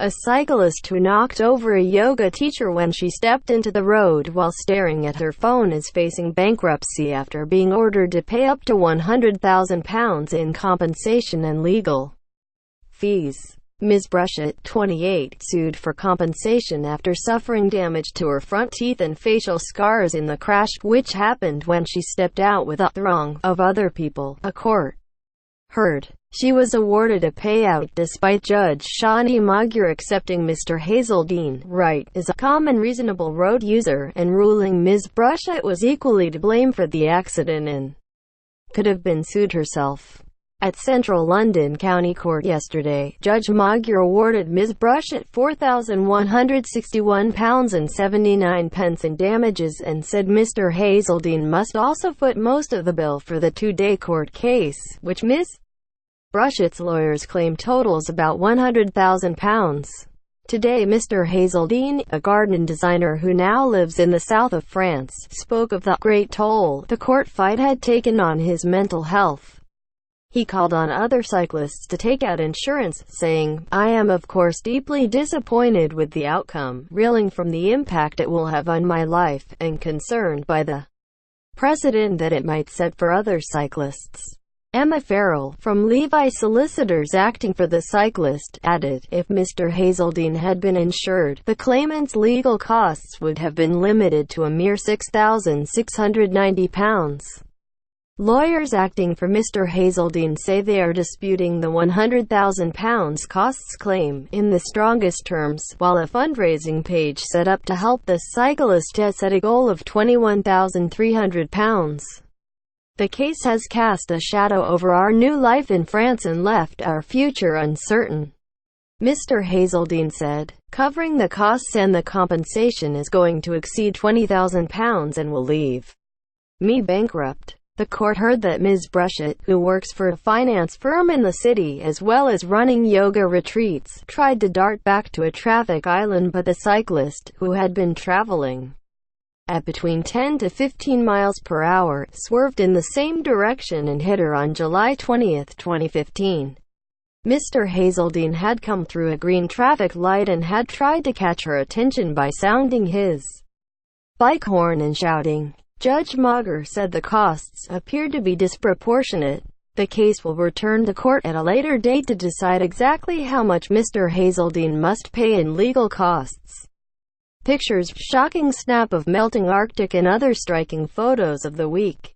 A cyclist who knocked over a yoga teacher when she stepped into the road while staring at her phone is facing bankruptcy after being ordered to pay up to £100,000 in compensation and legal fees. Ms. Brushett, 28, sued for compensation after suffering damage to her front teeth and facial scars in the crash, which happened when she stepped out with a throng of other people, a court heard. She was awarded a payout despite Judge Shani Magyar accepting Mr. Hazeldine Wright as a common reasonable road user and ruling Ms. Brushett was equally to blame for the accident and could have been sued herself. At Central London County Court yesterday, Judge Magyar awarded Ms. Brushett £4,161.79 in damages and said Mr. Hazeldine must also foot most of the bill for the two-day court case, which Ms. Brushett's lawyers claim totals about £100,000. Today Mr. Hazeldine, a garden designer who now lives in the south of France, spoke of the great toll the court fight had taken on his mental health. He called on other cyclists to take out insurance, saying, "I am of course deeply disappointed with the outcome, reeling from the impact it will have on my life, and concerned by the precedent that it might set for other cyclists." Emma Farrell, from Levi Solicitors acting for the cyclist, added, "If Mr. Hazeldine had been insured, the claimant's legal costs would have been limited to a mere £6,690. Lawyers acting for Mr. Hazeldine say they are disputing the £100,000 costs claim, in the strongest terms, while a fundraising page set up to help the cyclist has set a goal of £21,300. The case has cast a shadow over our new life in France and left our future uncertain," Mr. Hazeldine said. "Covering the costs and the compensation is going to exceed £20,000 and will leave me bankrupt." The court heard that Ms. Brushett, who works for a finance firm in the city as well as running yoga retreats, tried to dart back to a traffic island, but the cyclist, who had been traveling at between 10 to 15 miles per hour, swerved in the same direction and hit her on July 20, 2015. Mr. Hazeldine had come through a green traffic light and had tried to catch her attention by sounding his bike horn and shouting. Judge Magyar said the costs appeared to be disproportionate. The case will return to court at a later date to decide exactly how much Mr. Hazeldine must pay in legal costs. Pictures, shocking snap of melting Arctic and other striking photos of the week.